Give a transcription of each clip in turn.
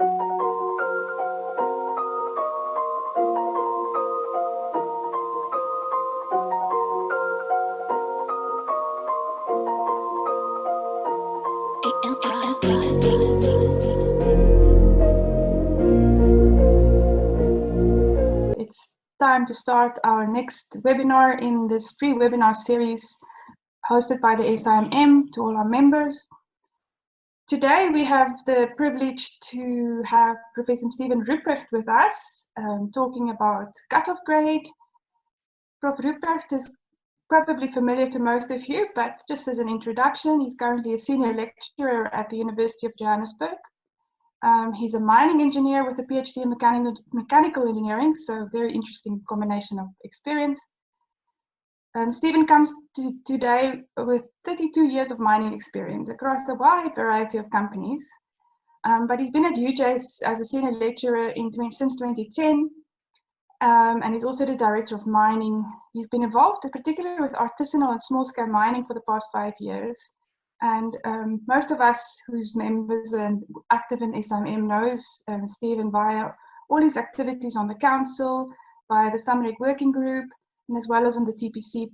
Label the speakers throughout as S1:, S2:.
S1: It's time to start our next webinar in this free webinar series hosted by the SIMM to all our members. Today we have the privilege to have Professor Steven Rupprecht with us, talking about cutoff grade. Prof. Rupprecht is probably familiar to most of you, but just as an introduction, he's currently a senior lecturer at the University of Johannesburg. He's a mining engineer with a PhD in mechanical engineering, so very interesting combination of experience. Steven comes to today with 32 years of mining experience across a wide variety of companies, but he's been at UJ as a senior lecturer since 2010, and he's also the director of mining. He's been involved particularly with artisanal and small-scale mining for the past 5 years. And most of us whose members and active in SIMM knows Steven via all his activities on the council, via the SUMREC working group, and as well as on the TPC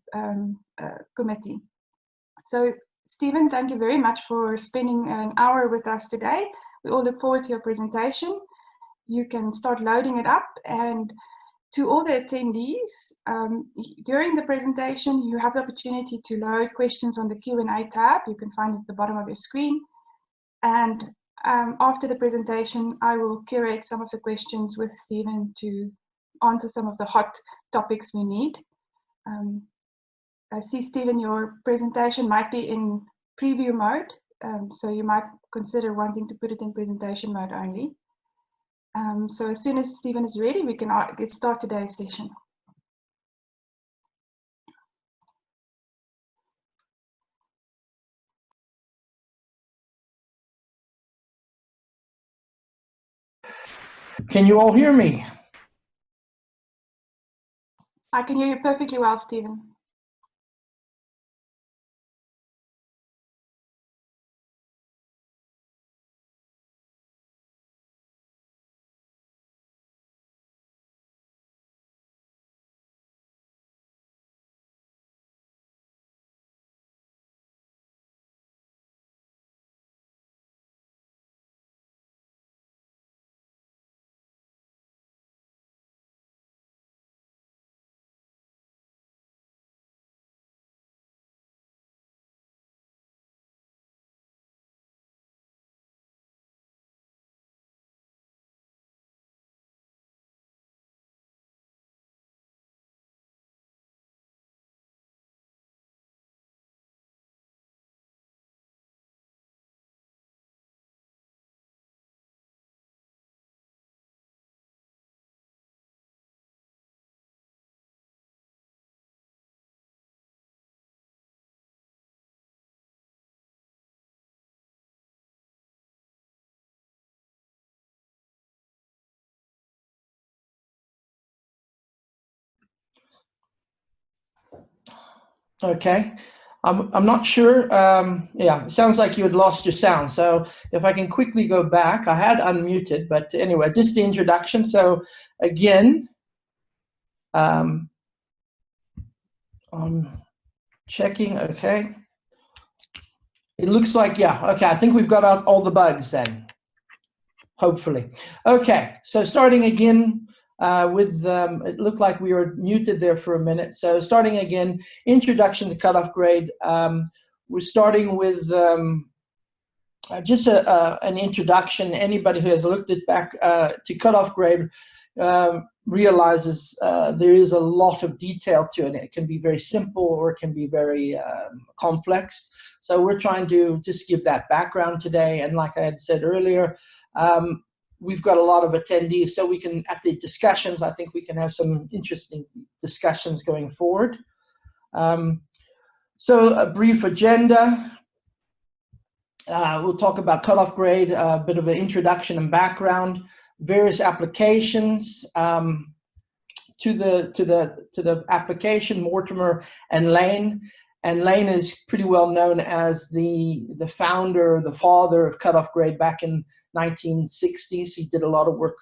S1: committee. So Steven, thank you very much for spending an hour with us today. We all look forward to your presentation. You can start loading it up, and to all the attendees, during the presentation, you have the opportunity to load questions on the Q&A tab. You can find it at the bottom of your screen. And after the presentation, I will curate some of the questions with Steven to answer some of the hot topics we need. I see, Steven, your presentation might be in preview mode, so you might consider wanting to put it in presentation mode only. So as soon as Steven is ready, we can start today's session.
S2: Can you all hear me?
S1: I can hear you perfectly well, Steven.
S2: Okay, I'm not sure. Yeah, it sounds like you had lost your sound. So if I can quickly go back, I had unmuted, but anyway, just the introduction. So again, I'm checking. Okay, it looks like, yeah. Okay, I think we've got out all the bugs then. Hopefully. Okay, so starting again. It looked like we were muted there for a minute. So starting again, introduction to cutoff grade. We're starting with just an introduction. Anybody who has looked back to cutoff grade realizes there is a lot of detail to it. It can be very simple or it can be very complex. So we're trying to just give that background today. And like I had said earlier, we've got a lot of attendees, so we can, at the discussions, I think we can have some interesting discussions going forward. So a brief agenda. We'll talk about cutoff grade, a bit of an introduction and background, various applications to the application, Mortimer and Lane. And Lane is pretty well known as the founder, the father of cutoff grade back in 1960s. He did a lot of work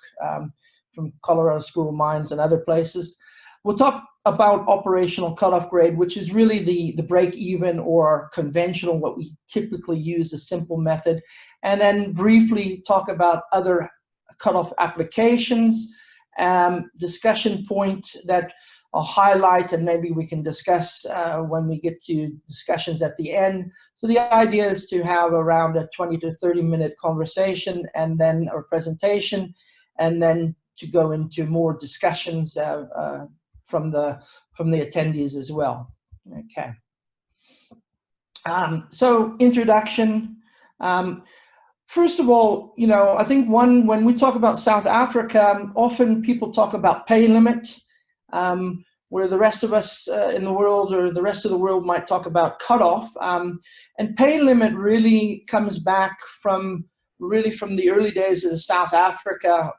S2: from Colorado School of Mines and other places. We'll talk about operational cutoff grade, which is really the break-even or conventional, what we typically use, a simple method, and then briefly talk about other cutoff applications, discussion point that I'll highlight, and maybe we can discuss when we get to discussions at the end. So the idea is to have around a 20 to 30-minute conversation and then a presentation, and then to go into more discussions from the attendees as well. Okay. So introduction. First of all, I think when we talk about South Africa, often people talk about pay limit, where the rest of us in the world, or the rest of the world, might talk about cutoff. And pay limit really comes back from the early days of South Africa,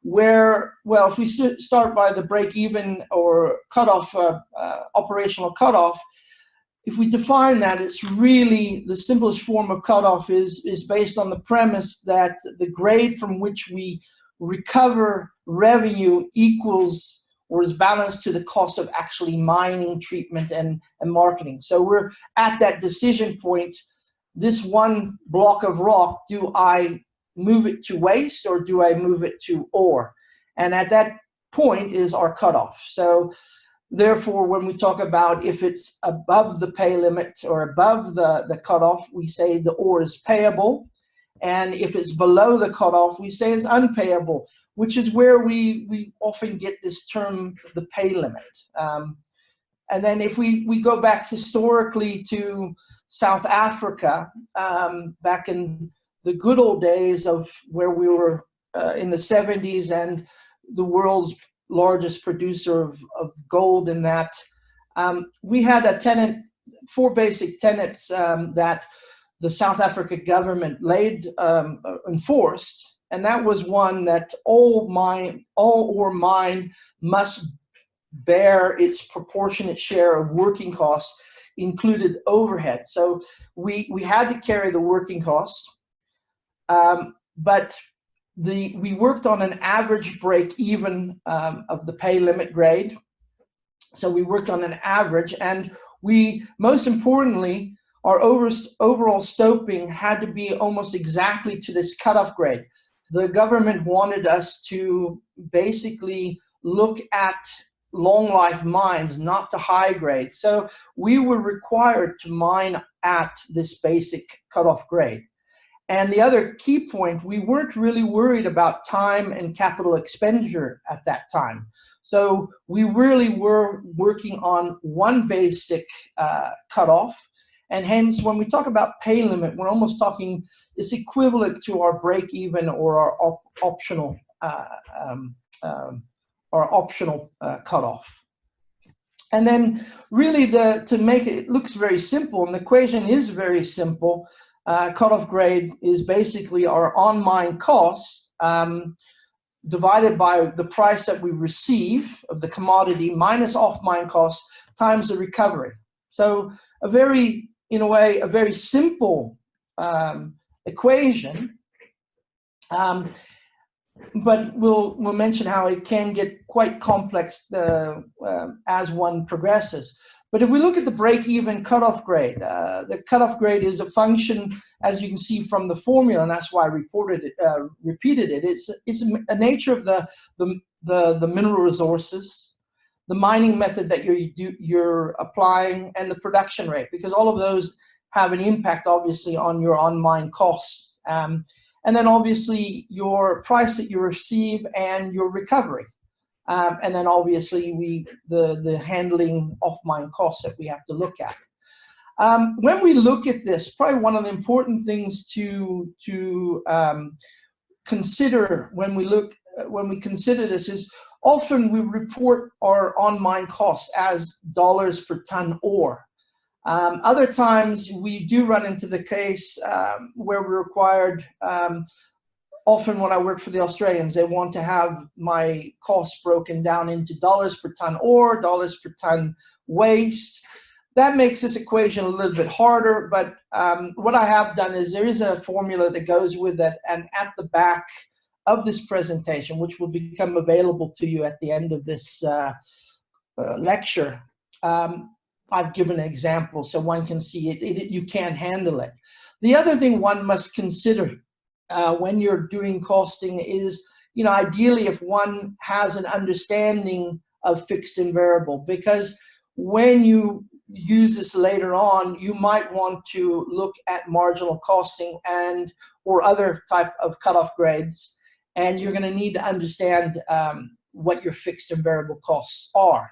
S2: where, well, if we start by the break-even or cutoff, operational cutoff, if we define that, it's really the simplest form of cutoff is based on the premise that the grade from which we recover revenue equals or is balanced to the cost of actually mining, treatment, and marketing. So we're at that decision point. This one block of rock, do I move it to waste or do I move it to ore? And at that point is our cutoff. So therefore, when we talk about if it's above the pay limit or above the cutoff, we say the ore is payable. And if it's below the cutoff, we say it's unpayable, which is where we often get this term, the pay limit. And then if we go back historically to South Africa, back in the good old days of where we were in the 70s and the world's largest producer of gold in that, we had four basic tenets that the South Africa government enforced, and that was one, that all ore mined must bear its proportionate share of working costs, included overhead. So we had to carry the working costs, but we worked on an average break even of the pay limit grade. So we worked on an average, and most importantly, our overall stoping had to be almost exactly to this cutoff grade. The government wanted us to basically look at long life mines, not to high grade. So we were required to mine at this basic cutoff grade. And the other key point, we weren't really worried about time and capital expenditure at that time. So we really were working on one basic cutoff. And hence, when we talk about pay limit, we're almost talking, it's equivalent to our break even or our optional cutoff. And then really to make it looks very simple, and the equation is very simple. Cutoff grade is basically our on-mine costs divided by the price that we receive of the commodity minus off-mine costs times the recovery. So in a way, a very simple equation, but we'll mention how it can get quite complex as one progresses. But if we look at the break-even cutoff grade, the cutoff grade is a function, as you can see from the formula, and that's why I repeated it. It's a nature of the mineral resources, the mining method that you're applying, and the production rate, because all of those have an impact, obviously, on your on-mine costs. And then, obviously, your price that you receive and your recovery. And then obviously the handling off-mine costs that we have to look at. When we look at this, probably one of the important things to consider when we consider this is often we report our on-mine costs as dollars per ton ore. Other times we do run into the case where we're required. Often when I work for the Australians, they want to have my costs broken down into dollars per ton ore, dollars per ton waste. that makes this equation a little bit harder, but what I have done is there is a formula that goes with it, and at the back of this presentation, which will become available to you at the end of this lecture, I've given an example so one can see it. You can't handle it. The other thing one must consider when you're doing costing is, ideally if one has an understanding of fixed and variable, because when you use this later on, you might want to look at marginal costing or other type of cutoff grades, and you're going to need to understand what your fixed and variable costs are.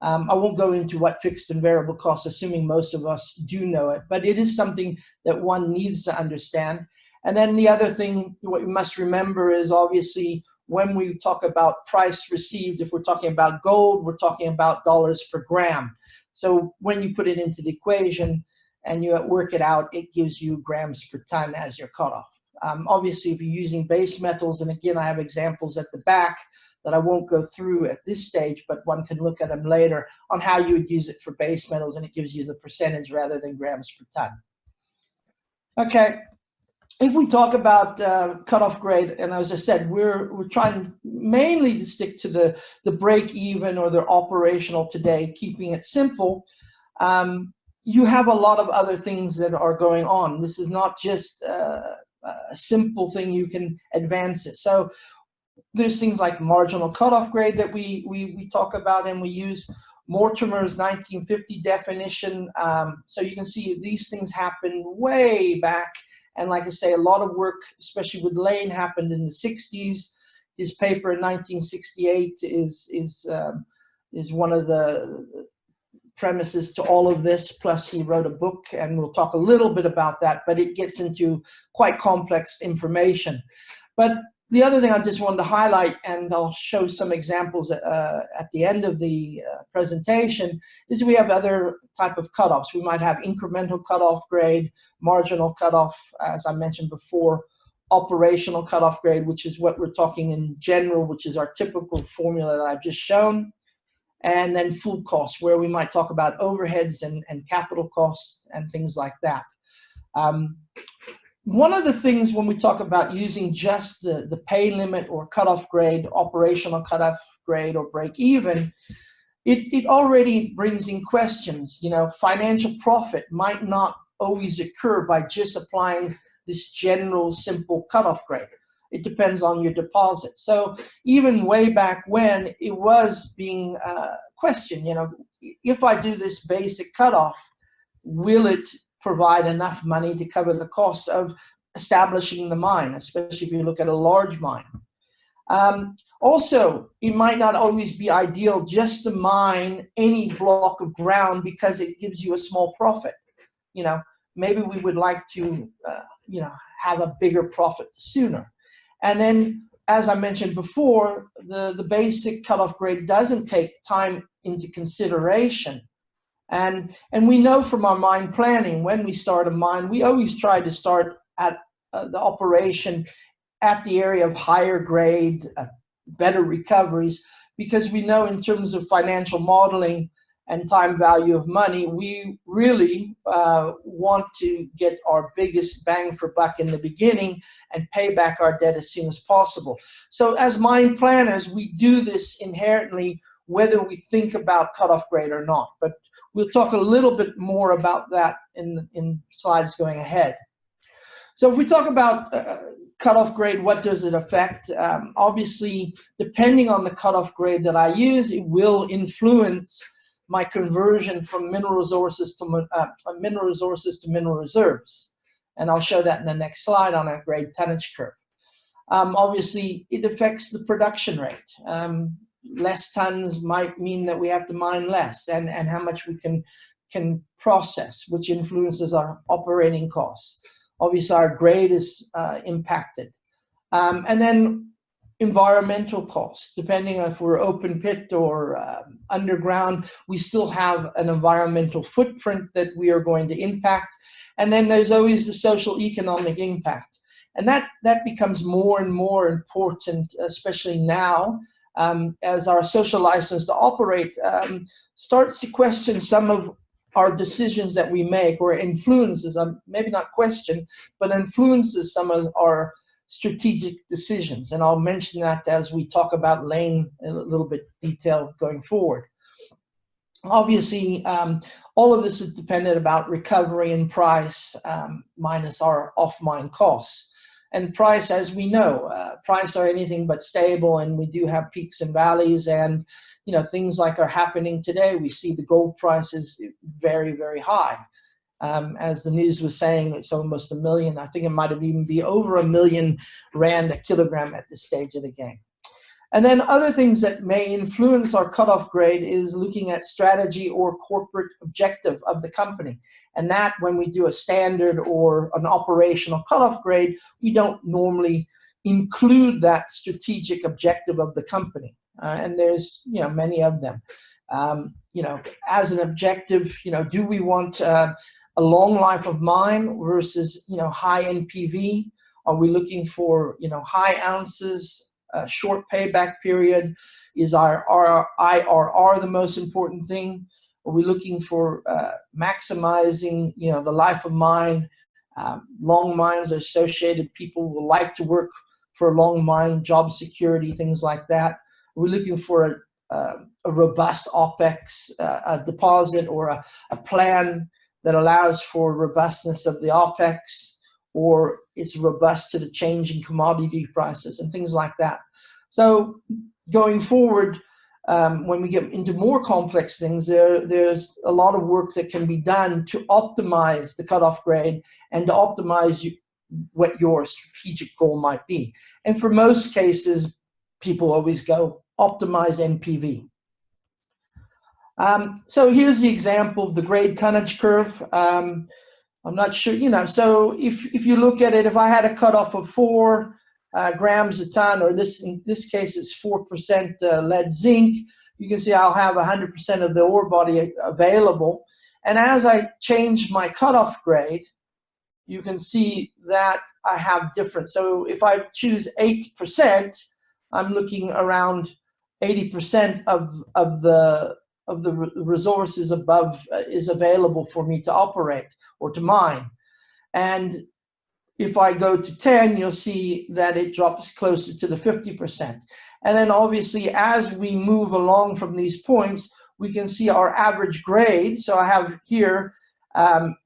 S2: I won't go into what fixed and variable costs, assuming most of us do know it, but it is something that one needs to understand. And then the other thing, what you must remember is, obviously, when we talk about price received, if we're talking about gold, we're talking about dollars per gram. So when you put it into the equation and you work it out, it gives you grams per ton as your cutoff. Obviously, if you're using base metals, and again, I have examples at the back that I won't go through at this stage, but one can look at them later on how you would use it for base metals, and it gives you the percentage rather than grams per ton. Okay, if we talk about cutoff grade, and as I said, we're trying mainly to stick to the break even or the operational today, keeping it simple. You have a lot of other things that are going on. This is not just a simple thing you can advance it. So there's things like marginal cutoff grade that we talk about, and we use Mortimer's 1950 definition. So you can see these things happen way back. And like I say, a lot of work, especially with Lane, happened in the 60s. His paper in 1968 is one of the premises to all of this. Plus, he wrote a book, and we'll talk a little bit about that, but it gets into quite complex information. But the other thing I just wanted to highlight, and I'll show some examples at the end of the presentation, is we have other type of cutoffs. We might have incremental cutoff grade, marginal cutoff, as I mentioned before, operational cutoff grade, which is what we're talking in general, which is our typical formula that I've just shown, and then full cost, where we might talk about overheads and capital costs and things like that. One of the things when we talk about using just the pay limit or cutoff grade, operational cutoff grade, or break even, it already brings in questions. Financial profit might not always occur by just applying this general simple cutoff grade. It depends on your deposit. So even way back when, it was being questioned, if I do this basic cutoff, will it provide enough money to cover the cost of establishing the mine, especially if you look at a large mine. Also, it might not always be ideal just to mine any block of ground because it gives you a small profit. Maybe we would like to, have a bigger profit sooner. And then, as I mentioned before, the basic cutoff grade doesn't take time into consideration. And we know from our mine planning, when we start a mine, we always try to start at the operation at the area of higher grade, better recoveries, because we know in terms of financial modeling and time value of money, we really want to get our biggest bang for buck in the beginning and pay back our debt as soon as possible. So as mine planners, we do this inherently, whether we think about cutoff grade or not. But we'll talk a little bit more about that in slides going ahead. So if we talk about cutoff grade, what does it affect? Obviously, depending on the cutoff grade that I use, it will influence my conversion from mineral resources to mineral reserves. And I'll show that in the next slide on a grade tonnage curve. Obviously, it affects the production rate. Less tons might mean that we have to mine less, and how much we can process, which influences our operating costs. Obviously, our grade is impacted. And then environmental costs, depending on if we're open pit or underground, we still have an environmental footprint that we are going to impact. And then there's always the social economic impact. And that becomes more and more important, especially now, as our social license to operate starts to question some of our decisions that we make, or influences, maybe not question, but influences some of our strategic decisions. And I'll mention that as we talk about lane in a little bit detail going forward. Obviously, all of this is dependent about recovery and price minus our off-mine costs. And price, as we know, price are anything but stable, and we do have peaks and valleys. And things like are happening today. We see the gold price is very, very high. As the news was saying, it's almost $1 million. I think it might have even be over R1 million a kilogram at this stage of the game. And then other things that may influence our cutoff grade is looking at strategy or corporate objective of the company. And that, when we do a standard or an operational cutoff grade, we don't normally include that strategic objective of the company. And there's many of them. As an objective, do we want a long life of mine versus high NPV? Are we looking for high ounces? Short payback period? Is our IRR the most important thing? Are we looking for maximizing the life of mine? Long mines are associated, people will like to work for a long mine, job security, things like that. Are we looking for a robust OPEX deposit, or a plan that allows for robustness of the OPEX, or it's robust to the changing commodity prices and things like that? So going forward, when we get into more complex things, there's a lot of work that can be done to optimize the cutoff grade and to optimize what your strategic goal might be. And for most cases, people always go optimize NPV. So here's the example of the grade tonnage curve. I'm not sure, so if you look at it, if I had a cutoff of 4 grams a ton, or in this case it's 4% lead zinc, you can see I'll have 100% of the ore body available. And as I change my cutoff grade, you can see that I have different. So if I choose 8%, I'm looking around 80% of the resources above is available for me to operate or to mine. And if I go to 10, you'll see that it drops closer to the 50%. And then obviously, as we move along from these points, we can see our average grade. So I have here 8%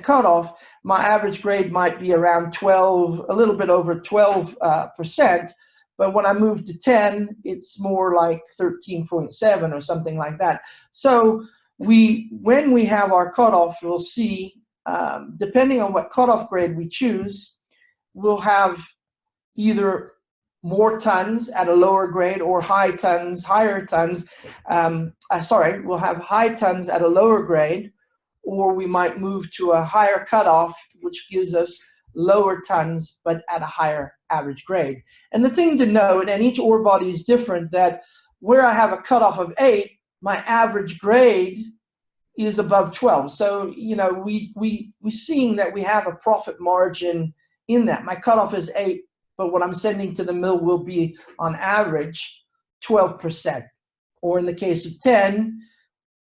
S2: cutoff. My average grade might be around 12, a little bit over 12%. But when I move to 10, it's more like 13.7 or something like that. So when we have our cutoff, we'll see, depending on what cutoff grade we choose, we'll have either more tons at a lower grade or higher tons. We'll have high tons at a lower grade, or we might move to a higher cutoff, which gives us lower tons but at a higher average grade. And the thing to note, and each ore body is different, that where I have a cutoff of 8, my average grade is above 12. So we're seeing that we have a profit margin in that. My cutoff is 8, but what I'm sending to the mill will be on average 12%. Or in the case of 10,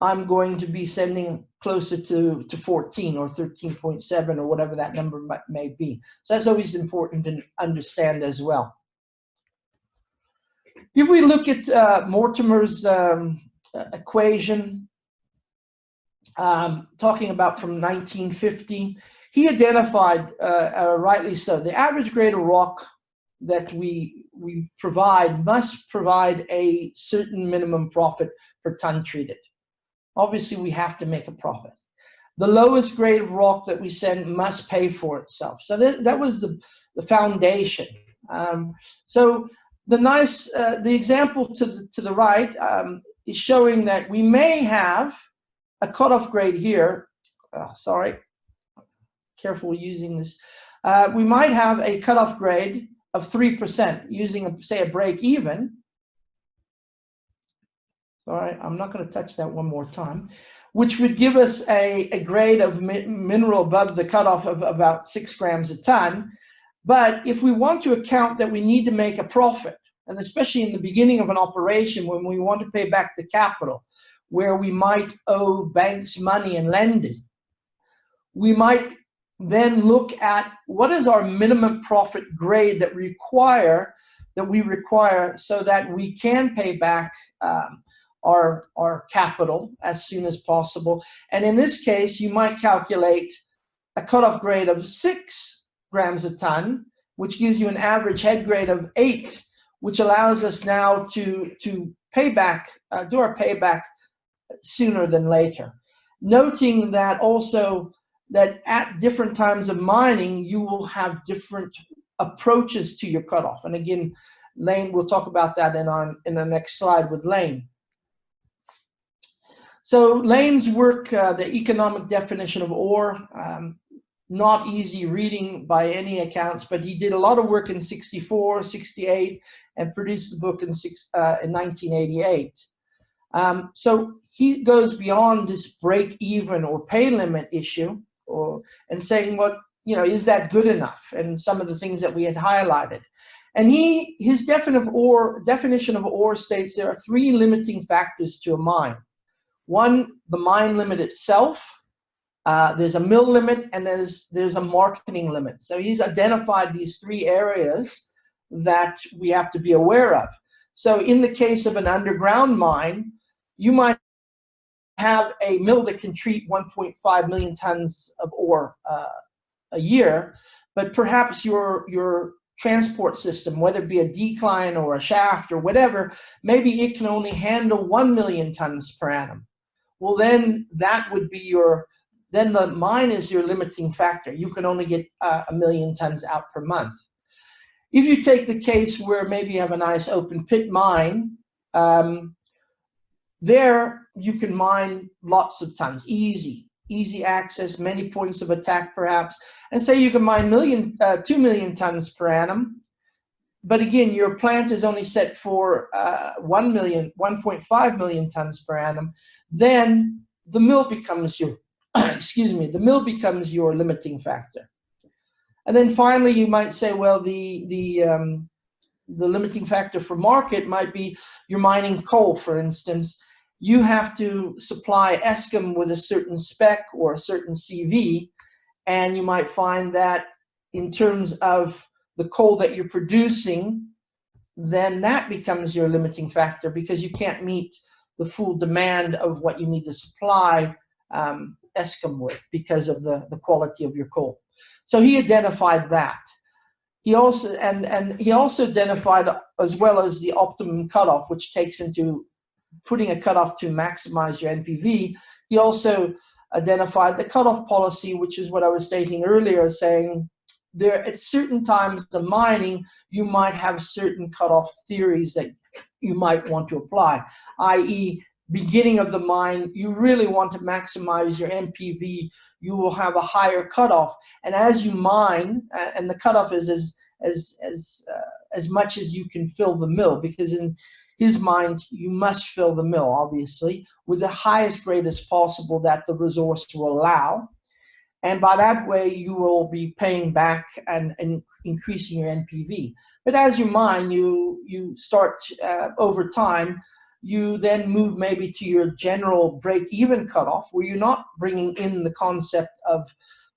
S2: I'm going to be sending closer to 14 or 13.7 or whatever that number may be. So that's always important to understand as well. If we look at Mortimer's equation, talking about from 1950, he identified, rightly so, the average grade of rock that we provide must provide a certain minimum profit per ton treated. Obviously, we have to make a profit. The lowest grade of rock that we send must pay for itself. So that was the foundation. So the example to the right is showing that we may have a cutoff grade here. Sorry, careful using this. We might have a cutoff grade of 3% using, say, a break even. All right, I'm not going to touch that one more time, which would give us a grade of mineral above the cutoff of about 6 grams a ton. But if we want to account that we need to make a profit, and especially in the beginning of an operation when we want to pay back the capital, where we might owe banks money and lend it. We might then look at what is our minimum profit grade that we require so that we can pay back our capital as soon as possible. And in this case, you might calculate a cutoff grade of 6 grams a ton, which gives you an average head grade of 8, which allows us now to pay back, do our payback sooner than later. Noting that also that at different times of mining, you will have different approaches to your cutoff. And again, Lane, we'll talk about that in the next slide with Lane. So Lane's work, the economic definition of ore, not easy reading by any accounts, but he did a lot of work in 64, 68, and produced the book in 1988. So he goes beyond this break even or pay limit issue and saying, what, is that good enough? And some of the things that we had highlighted. And his definition of ore states there are 3 limiting factors to a mine. One, the mine limit itself. There's a mill limit, and there's a marketing limit. So he's identified these 3 areas that we have to be aware of. So in the case of an underground mine, you might have a mill that can treat 1.5 million tons of ore a year, but perhaps your transport system, whether it be a decline or a shaft or whatever, maybe it can only handle 1 million tons per annum. Well, then that would be then the mine is your limiting factor. You can only get 1 million tons out per month. If you take the case where maybe you have a nice open pit mine, there you can mine lots of tons, easy access, many points of attack perhaps, and say you can mine 2 million tons per annum. But again, your plant is only set for 1.5 million tons per annum. Then the mill becomes your, the mill becomes your limiting factor. And then finally, you might say, well, the limiting factor for market might be you're mining coal, for instance. You have to supply Eskom with a certain spec or a certain CV, and you might find that in terms of the coal that you're producing, then that becomes your limiting factor because you can't meet the full demand of what you need to supply Eskom with because of the quality of your coal. So he identified that. He also identified, as well as the optimum cutoff, which takes into putting a cutoff to maximize your NPV. He also identified the cutoff policy, which is what I was stating earlier, saying there at certain times of mining, you might have certain cutoff theories that you might want to apply, i.e., beginning of the mine, you really want to maximize your NPV, you will have a higher cutoff. And as you mine, and the cutoff is as much as you can fill the mill, because in his mind, you must fill the mill, obviously, with the highest grade as possible that the resource will allow. And by that way, you will be paying back and increasing your NPV. But as you mine, you start over time, you then move maybe to your general break-even cutoff, where you're not bringing in the concept of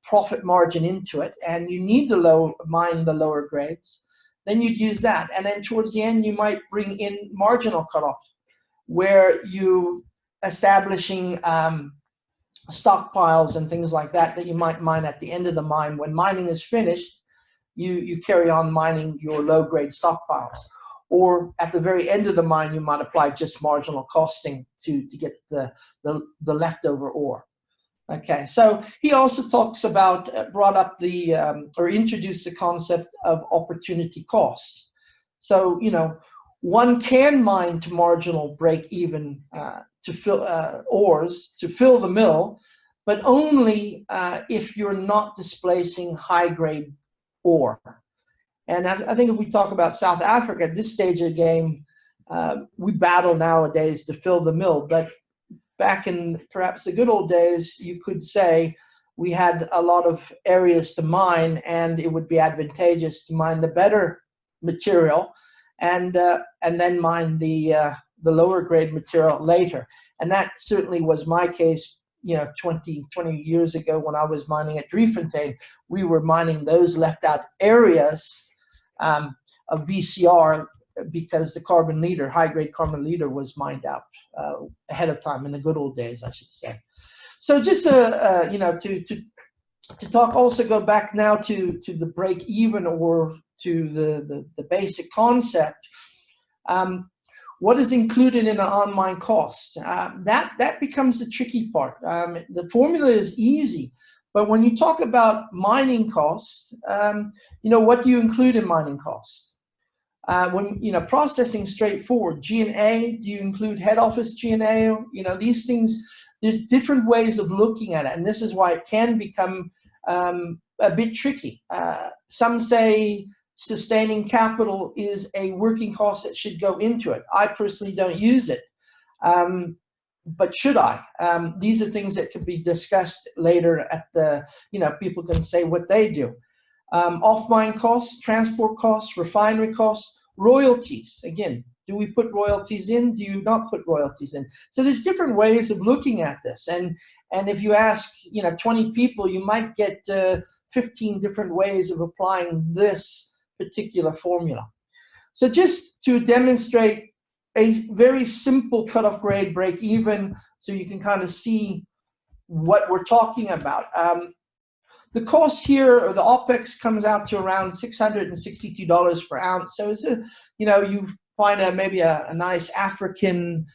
S2: profit margin into it, and you need to mine the lower grades. Then you'd use that. And then towards the end, you might bring in marginal cutoff, where you establishing stockpiles and things like that you might mine at the end of the mine. When mining is finished, you carry on mining your low-grade stockpiles. Or at the very end of the mine, you might apply just marginal costing to get the leftover ore. Okay, so he also talks about, brought up or introduced the concept of opportunity cost. So, one can mine to marginal break even to fill ores, to fill the mill, but only if you're not displacing high grade ore. And I think if we talk about South Africa at this stage of the game, we battle nowadays to fill the mill. But back in perhaps the good old days, you could say we had a lot of areas to mine, and it would be advantageous to mine the better material, and then mine the the lower grade material later. And that certainly was my case, 20 years ago when I was mining at Driefontein. We were mining those left out areas of VCR because the carbon leader, high grade carbon leader, was mined out ahead of time in the good old days, I should say. So just to talk, also go back now to the break even, or to the basic concept. What is included in an on-mine cost? That becomes the tricky part. The formula is easy, but when you talk about mining costs, what do you include in mining costs? When processing, straightforward. G&A, do you include head office G&A? These things, there's different ways of looking at it, and this is why it can become a bit tricky. Some say sustaining capital is a working cost that should go into it. I personally don't use it, but should I? These are things that could be discussed later at the, people can say what they do. Off-mine costs, transport costs, refinery costs, royalties. Again, do we put royalties in? Do you not put royalties in? So there's different ways of looking at this. And if you ask, 20 people, you might get 15 different ways of applying this particular formula. So just to demonstrate a very simple cutoff grade break even, so you can kind of see what we're talking about. The cost here, or the OPEX, comes out to around $662 per ounce. So it's you find maybe a nice African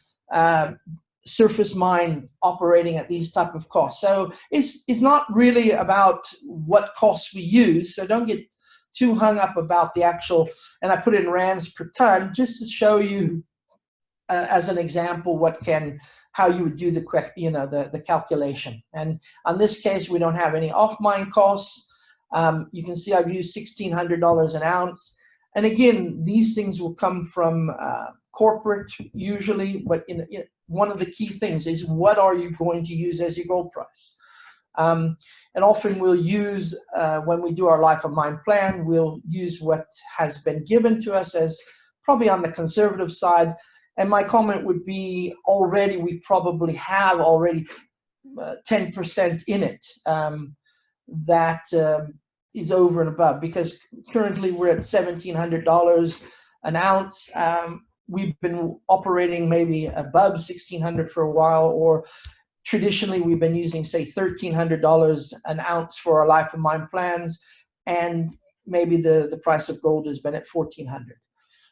S2: surface mine operating at these type of costs. So it's not really about what costs we use. So don't get too hung up about the actual, and I put it in rands per ton just to show you as an example how you would do the calculation. And on this case, we don't have any off-mine costs. You can see I've used $1,600 an ounce. And again, these things will come from corporate usually, but one of the key things is, what are you going to use as your gold price? And often we'll use, when we do our life of mine plan, we'll use what has been given to us as probably on the conservative side. And my comment would be, we probably have 10% in it that is over and above, because currently we're at $1,700 an ounce. We've been operating maybe above $1,600 for a while, or traditionally we've been using, say, $1,300 an ounce for our life of mine plans, and maybe the price of gold has been at $1,400.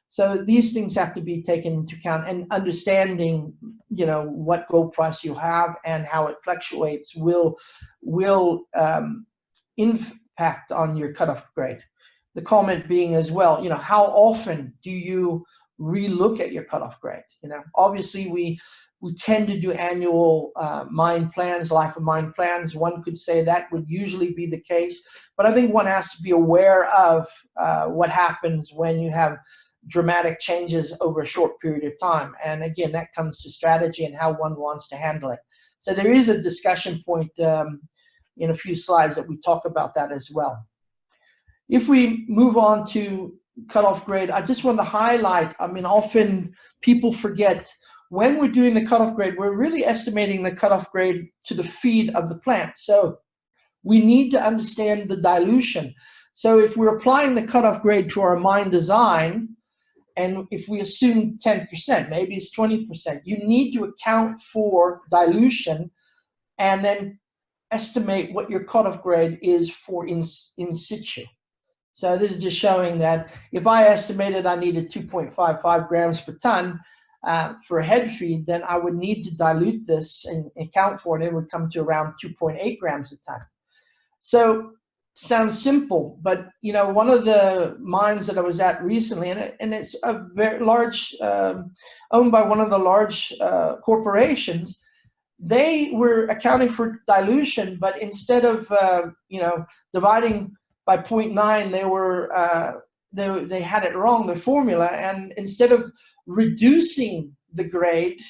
S2: So these things have to be taken into account, and understanding, what gold price you have and how it fluctuates will impact on your cutoff grade. The comment being as well, how often do you relook at your cutoff grade? Obviously we tend to do annual mine plans, life of mine plans. One could say that would usually be the case, but I think one has to be aware of what happens when you have dramatic changes over a short period of time. And again, that comes to strategy and how one wants to handle it. So there is a discussion point in a few slides that we talk about that as well. If we move on to cutoff grade, I just want to highlight, often people forget, when we're doing the cutoff grade, we're really estimating the cutoff grade to the feed of the plant. So we need to understand the dilution. So if we're applying the cutoff grade to our mine design, and if we assume 10%, maybe it's 20%, you need to account for dilution and then estimate what your cutoff grade is for in situ. So this is just showing that if I estimated I needed 2.55 grams per ton for a head feed, then I would need to dilute this and account for it. It would come to around 2.8 grams a ton. So sounds simple, but one of the mines that I was at recently, and it's a very large, owned by one of the large corporations, they were accounting for dilution, but instead of dividing by 0.9, they had it wrong, the formula, and instead of reducing the grade,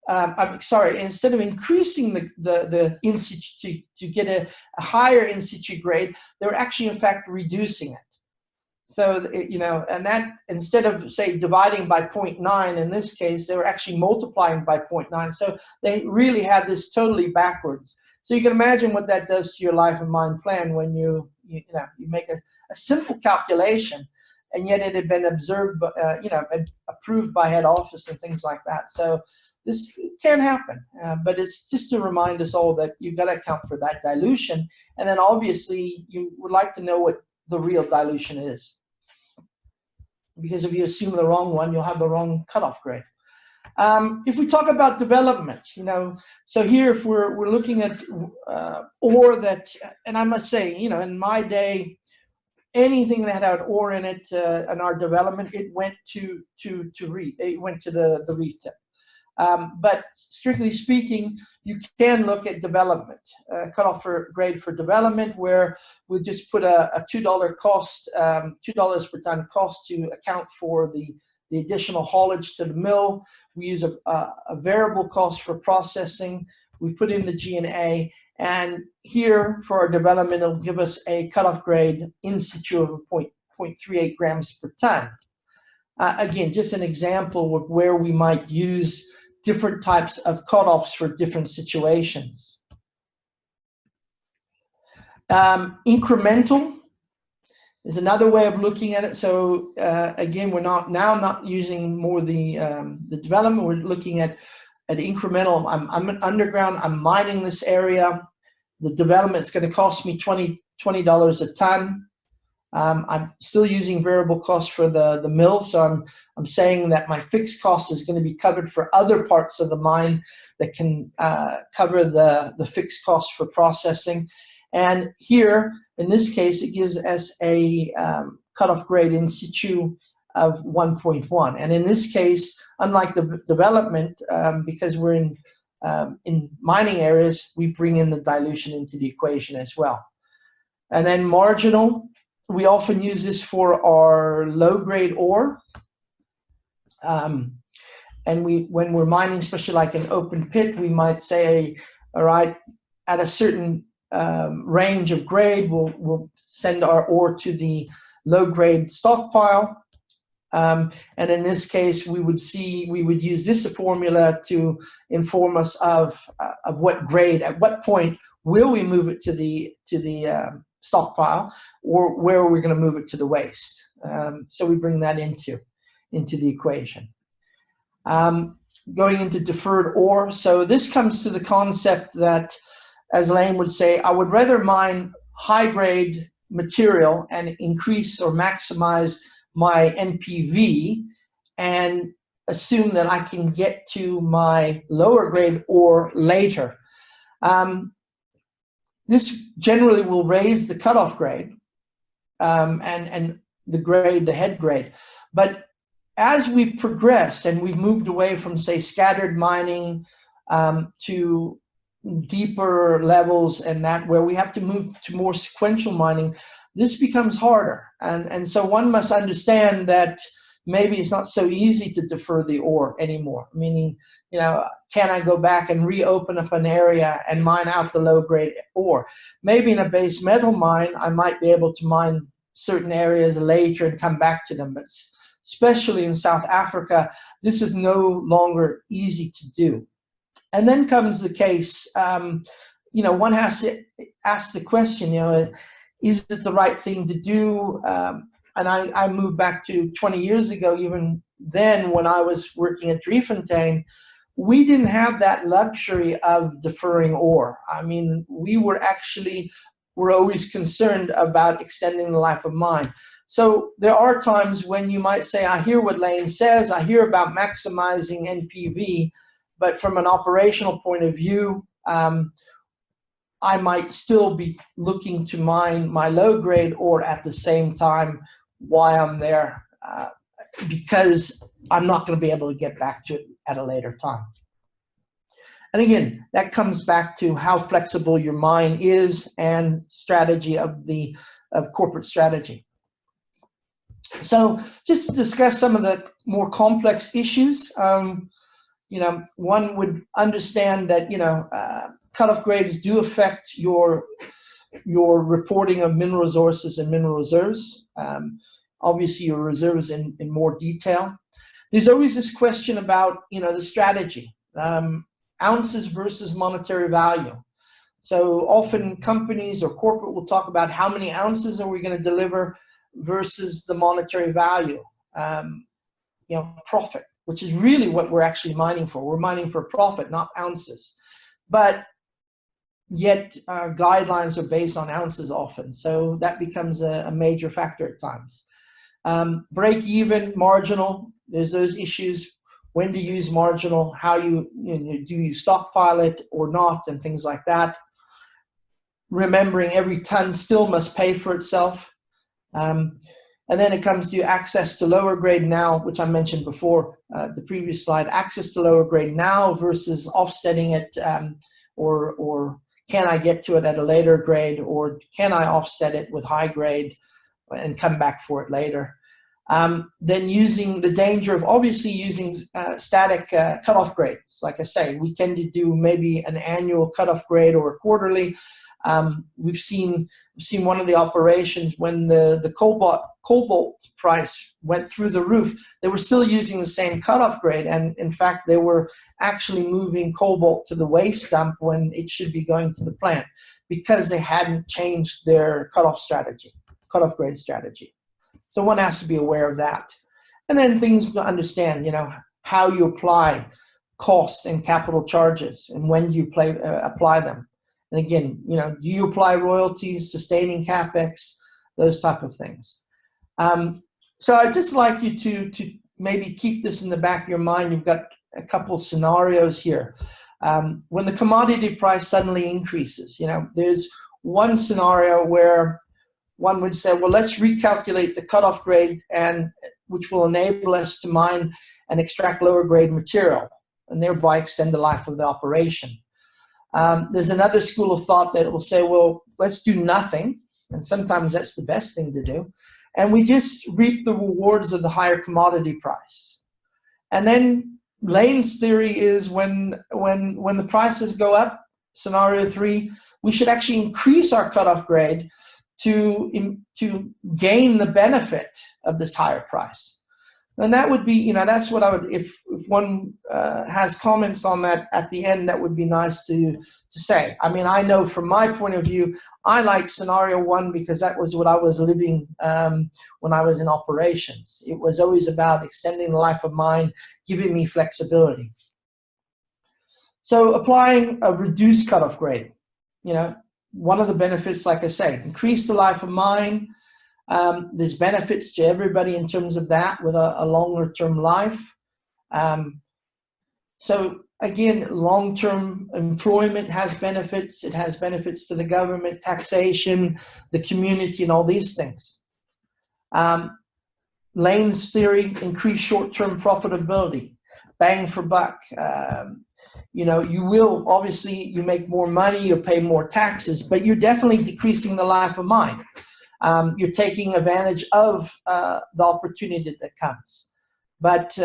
S2: instead of increasing the in situ to get a higher in situ grade, they were actually in fact reducing it. So, and that, instead of, say, dividing by 0.9 in this case, they were actually multiplying by 0.9. So they really had this totally backwards. So you can imagine what that does to your life and mind plan when you make a simple calculation, and yet it had been observed, and approved by head office and things like that. So this can happen, but it's just to remind us all that you've got to account for that dilution. And then obviously you would like to know what the real dilution is, because if you assume the wrong one, you'll have the wrong cutoff grade. If we talk about development, so here if we're looking at ore that, and I must say, in my day, anything that had ore in it in our development, it went to the retip. But strictly speaking, you can look at development, cutoff grade for development, where we just put a $2 cost, $2 per ton cost to account for the additional haulage to the mill. We use a variable cost for processing. We put in the G&A, and here for our development, it'll give us a cutoff grade in situ of 0.38 grams per ton. Again, just an example of where we might use different types of cutoffs for different situations. Incremental is another way of looking at it. So again, we're not using more the development. We're looking at incremental. I'm underground. I'm mining this area. The development is going to cost me $20 a ton. I'm still using variable cost for the mill, so I'm saying that my fixed cost is going to be covered for other parts of the mine that can cover the fixed cost for processing. And here, in this case, it gives us a cutoff grade in situ of 1.1. And in this case, unlike the development, because we're in mining areas, we bring in the dilution into the equation as well. And then marginal. We often use this for our low-grade ore, and when we're mining, especially like an open pit, we might say, all right, at a certain range of grade, we'll send our ore to the low-grade stockpile, and in this case, we would use this formula to inform us of what grade, at what point will we move it to the stockpile, or where we're going to move it to the waste. So we bring that into the equation. Going into deferred ore. So this comes to the concept that, as Lane would say, I would rather mine high grade material and increase or maximize my NPV and assume that I can get to my lower grade ore later. This generally will raise the cutoff grade and the head grade. But as we progressed and we've moved away from, say, scattered mining to deeper levels, and that where we have to move to more sequential mining, this becomes harder. And so one must understand that maybe it's not so easy to defer the ore anymore. Meaning, can I go back and reopen up an area and mine out the low-grade ore? Maybe in a base metal mine, I might be able to mine certain areas later and come back to them. But especially in South Africa, this is no longer easy to do. And then comes the case, one has to ask the question, is it the right thing to do? And I moved back to 20 years ago. Even then, when I was working at Driefontein, we didn't have that luxury of deferring ore. I mean, we were always concerned about extending the life of mine. So there are times when you might say, I hear what Lane says, I hear about maximizing NPV, but from an operational point of view, I might still be looking to mine my low grade ore at the same time while I'm there, because I'm not going to be able to get back to it at a later time. And again, that comes back to how flexible your mine is and strategy of corporate strategy. So just to discuss some of the more complex issues, one would understand that, cutoff grades do affect your reporting of mineral resources and mineral reserves. obviously your reserves in more detail. There's always this question about, the strategy, ounces versus monetary value. So often companies or corporate will talk about how many ounces are we going to deliver versus the monetary value, profit, which is really what we're actually mining for. We're mining for profit, not ounces. But yet guidelines are based on ounces often. So that becomes a major factor at times. Break even, marginal, there's those issues. When to use marginal, how do you stockpile it or not, and things like that. Remembering every ton still must pay for itself. And then it comes to access to lower grade now, which I mentioned before, the previous slide, access to lower grade now versus offsetting it, or can I get to it at a later grade, or can I offset it with high grade and come back for it later. Then using the danger of obviously using static cutoff grades. Like I say, we tend to do maybe an annual cutoff grade or a quarterly. We've seen one of the operations when the cobalt price went through the roof, they were still using the same cutoff grade, and in fact they were actually moving cobalt to the waste dump when it should be going to the plant, because they hadn't changed their cutoff grade strategy. So one has to be aware of that. And then things to understand, how you apply costs and capital charges, and when do you apply them. And again, do you apply royalties, sustaining capex, those type of things. So I'd just like you to maybe keep this in the back of your mind. You've got a couple scenarios here. When the commodity price suddenly increases, there's one scenario where one would say, well, let's recalculate the cutoff grade, and which will enable us to mine and extract lower grade material and thereby extend the life of the operation. There's another school of thought that will say, well, let's do nothing. And sometimes that's the best thing to do. And we just reap the rewards of the higher commodity price. And then Lane's theory is when the prices go up, scenario 3, we should actually increase our cutoff grade to gain the benefit of this higher price. And that would be, that's what I would, if one has comments on that at the end, that would be nice to say. I mean, I know from my point of view, I like scenario 1 because that was what I was living when I was in operations. It was always about extending the life of mine, giving me flexibility. So applying a reduced cutoff grade, one of the benefits, like I say, increase the life of mine. There's benefits to everybody in terms of that with a longer term life. So again, long-term employment has benefits. It has benefits to the government, taxation, the community, and all these things. Lane's theory, increase short-term profitability, bang for buck. You will, obviously, you make more money, you pay more taxes, but you're definitely decreasing the life of mine. You're taking advantage of the opportunity that comes. But,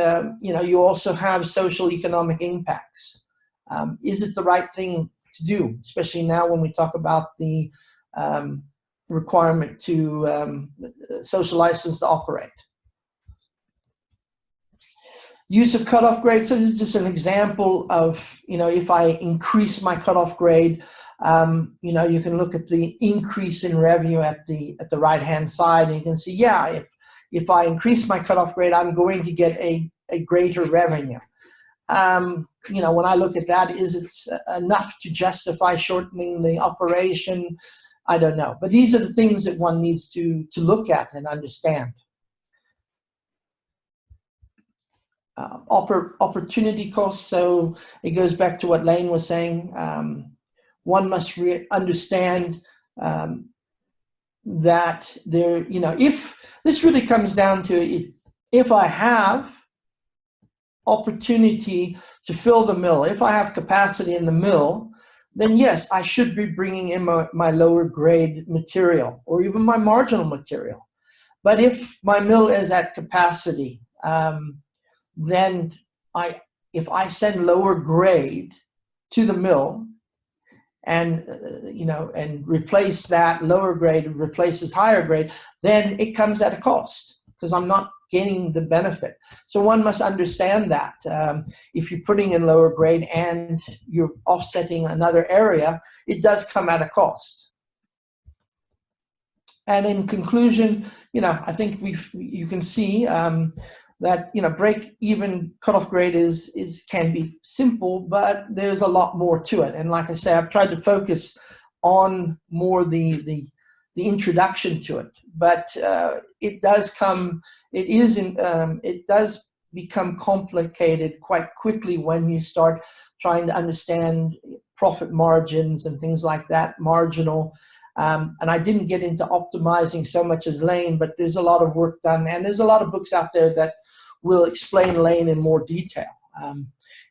S2: you also have social economic impacts. Is it the right thing to do, especially now when we talk about the requirement to social license to operate? Use of cutoff grade. So this is just an example of, if I increase my cutoff grade, you can look at the increase in revenue at the right-hand side, and you can see, yeah, if I increase my cutoff grade, I'm going to get a greater revenue. When I look at that, is it enough to justify shortening the operation? I don't know. But these are the things that one needs to look at and understand. Opportunity costs. So it goes back to what Lane was saying. One must understand that there, if this really comes down to it, if I have opportunity to fill the mill, if I have capacity in the mill, then yes, I should be bringing in my lower grade material or even my marginal material. But if my mill is at capacity, then if I send lower grade to the mill and and replace that lower grade replaces higher grade, then it comes at a cost. because I'm not getting the benefit. So one must understand that if you're putting in lower grade and you're offsetting another area, it does come at a cost. And in conclusion, I think you can see that break-even cutoff grade can be simple, but there's a lot more to it. And like I say, I've tried to focus on more the introduction to it, but it does become complicated quite quickly when you start trying to understand profit margins and things like that, marginal. And I didn't get into optimizing so much as lane, but there's a lot of work done, and there's a lot of books out there that will explain lane in more detail.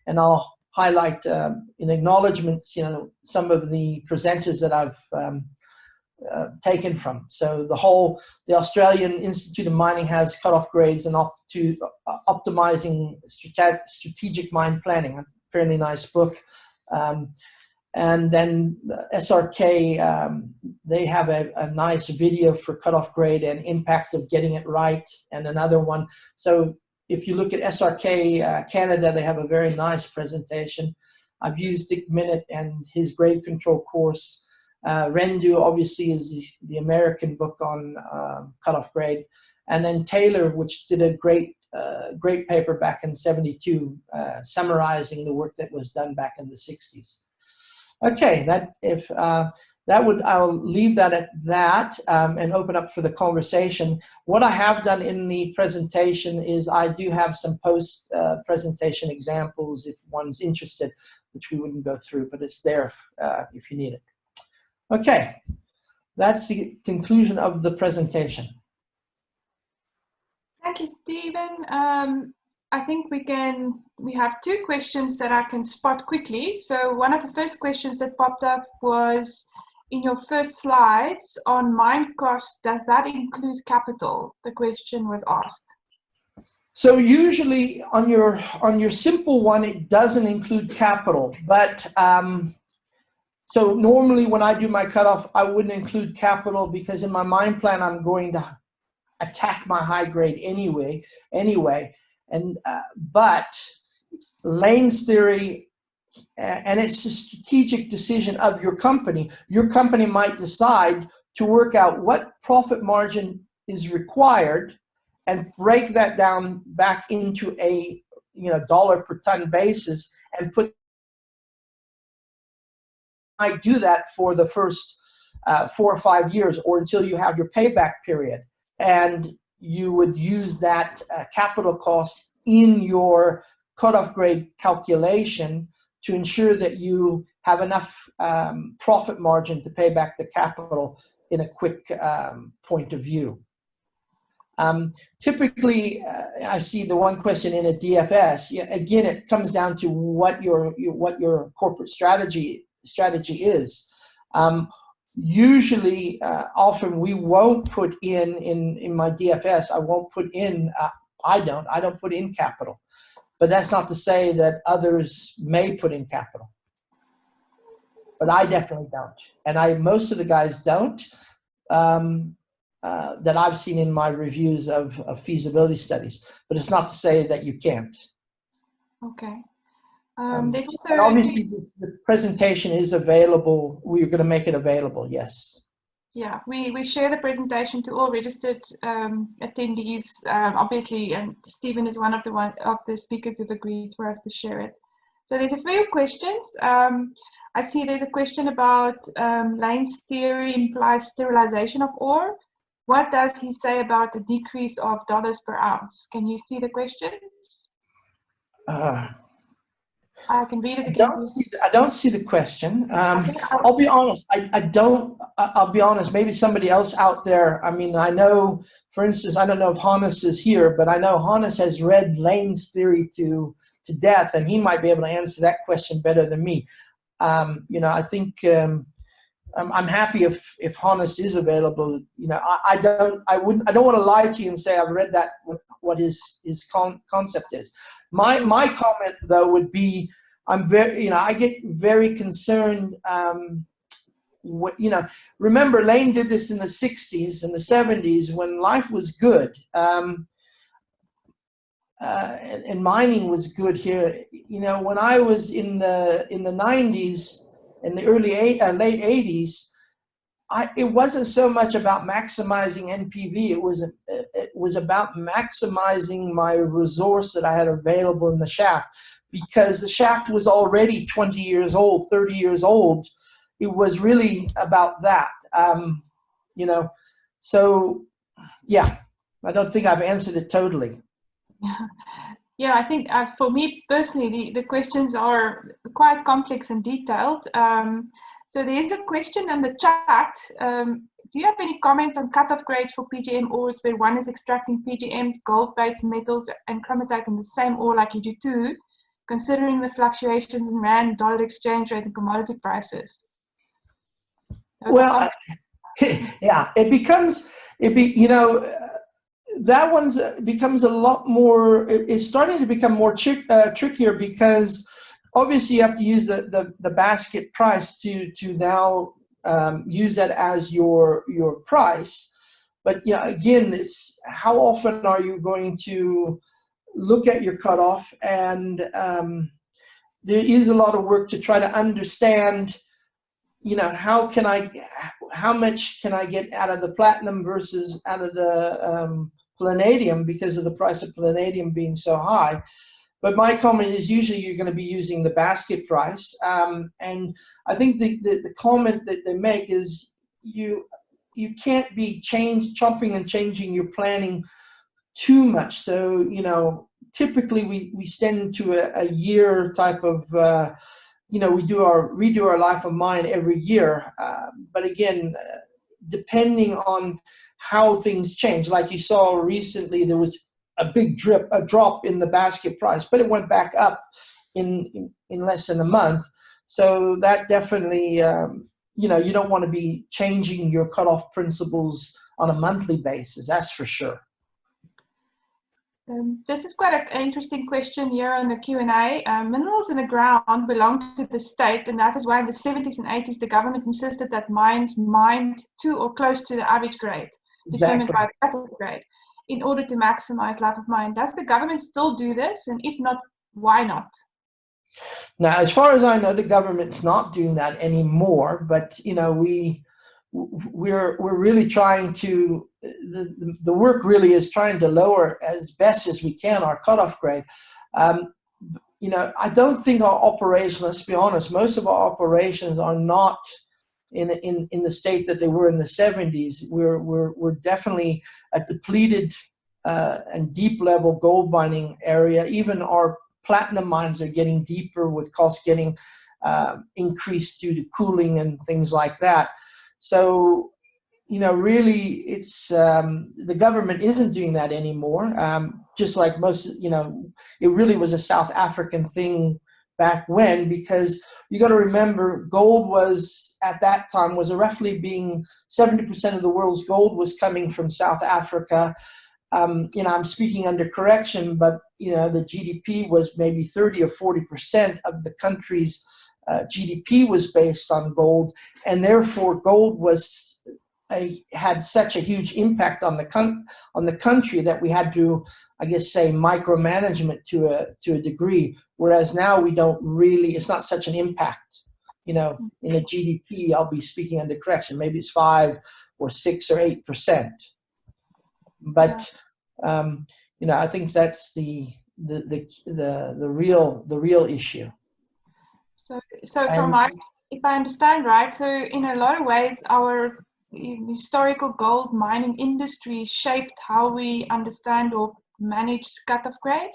S2: And I'll highlight in acknowledgements, some of the presenters that I've taken from. So the Australian Institute of Mining has cutoff grades and optimizing strategic mine planning, a fairly nice book. And then SRK, they have a nice video for cutoff grade and impact of getting it right, and another one. So if you look at SRK Canada, they have a very nice presentation. I've used Dick Minute and his grade control course. Rendu obviously is the American book on cutoff grade. And then Taylor, which did a great paper back in '72, summarizing the work that was done back in the '60s. Okay, I'll leave that at that and open up for the conversation. What I have done in the presentation is I do have some post-presentation examples if one's interested, which we wouldn't go through, but it's there if you need it. Okay, that's the conclusion of the presentation.
S1: Thank you, Steven. I think we have two questions that I can spot quickly. So one of the first questions that popped up was, in your first slides on mine cost, does that include capital? The question was asked.
S2: So usually on your simple one, it doesn't include capital, but so normally when I do my cutoff, I wouldn't include capital because in my mine plan, I'm going to attack my high grade anyway. And but lanes theory, and it's a strategic decision of your company. Your company might decide to work out what profit margin is required and break that down back into a dollar per ton basis and might do that for the first 4 or 5 years or until you have your payback period. And you would use that capital cost in your cutoff grade calculation to ensure that you have enough profit margin to pay back the capital in a quick point of view. Typically, I see the one question in a DFS. Yeah, again, it comes down to what your corporate strategy is. Usually, often we won't put in my DFS. I won't put in. I don't put in capital, but that's not to say that others may put in capital. But I definitely don't, and most of the guys don't. That I've seen in my reviews of feasibility studies, but it's not to say that you can't.
S1: Okay. There's also
S2: obviously the presentation is available. We're going to make it available. Yes.
S1: Yeah, we share the presentation to all registered attendees, obviously, and Steven is one of the speakers who've agreed for us to share it. So there's a few questions. I see there's a question about Lane's theory implies sterilization of ore. What does he say about the decrease of dollars per ounce? Can you see the questions? I can read it again.
S2: I don't see the question. I'll be honest. I don't. I'll be honest. Maybe somebody else out there. I mean, I know. For instance, I don't know if Hannes is here, but I know Hannes has read Lane's theory to death, and he might be able to answer that question better than me. I think I'm happy if Hannes is available. I don't want to lie to you and say I've read that what his concept is. My comment though would be I get very concerned you know, remember Lane did this in the 60s and the 70s when life was good. And mining was good here. You know, when I was in the 90s and the late 80s, it wasn't so much about maximizing NPV. It was about maximizing my resource that I had available in the shaft, because the shaft was already 20 years old, 30 years old. It was really about that. You know, so yeah, I don't think I've answered it totally.
S1: Yeah, I think for me personally, the questions are quite complex and detailed. So there's a question in the chat. Do you have any comments on cutoff grades for PGM ores where one is extracting PGMs, gold-based metals, and chromatite in the same ore like you do too, considering the fluctuations in rand, dollar exchange rate, and commodity prices?
S2: Well, yeah, you know, that one's becomes a lot more. It's starting to become more trickier, because obviously you have to use the basket price to now use that as your price. But yeah, again, it's how often are you going to look at your cutoff, and there is a lot of work to try to understand, you know, how much can I get out of the platinum versus out of the palladium, because of the price of palladium being so high. But my comment is usually you're going to be using the basket price. And I think the comment that they make is you can't be chopping and changing your planning too much. So, you know, typically we stand to a year type of, you know, we redo our life of mine every year. But again, depending on how things change, like you saw recently, there was a big drop in the basket price, but it went back up in less than a month. So that definitely, you know, you don't want to be changing your cutoff principles on a monthly basis. That's for sure.
S1: This is quite an interesting question here on the Q&A. Minerals in the ground belong to the state, and that is why in the 70s and 80s the government insisted that mines mined to or close to the average grade, determined by the cutoff grade, in order to maximize life of mine. Does the government still do this? And if not, why not?
S2: Now, as far as I know, the government's not doing that anymore, but you know, we're really trying to, the work really is trying to lower as best as we can our cutoff grade. You know, I don't think our operation, let's be honest, most of our operations are not in the state that they were in the 70s. We're definitely a depleted and deep level gold mining area. Even our platinum mines are getting deeper, with costs getting increased due to cooling and things like that. So, you know, really, it's the government isn't doing that anymore. Just like most, you know, it really was a South African thing back when, because you got to remember, gold was at that time was roughly being 70% of the world's gold was coming from South Africa. You know, I'm speaking under correction, but you know, the GDP was maybe 30 or 40% of the country's GDP was based on gold, and therefore gold was had such a huge impact on the country that we had to, I guess, say micromanagement to a degree. Whereas now we don't really, it's not such an impact. You know, in a GDP, I'll be speaking under correction. Maybe it's 5 or 6 or 8%. But you know, I think that's the real issue.
S1: So if I understand right, so in a lot of ways, our historical gold mining industry shaped how we understand or manage cutoff grade.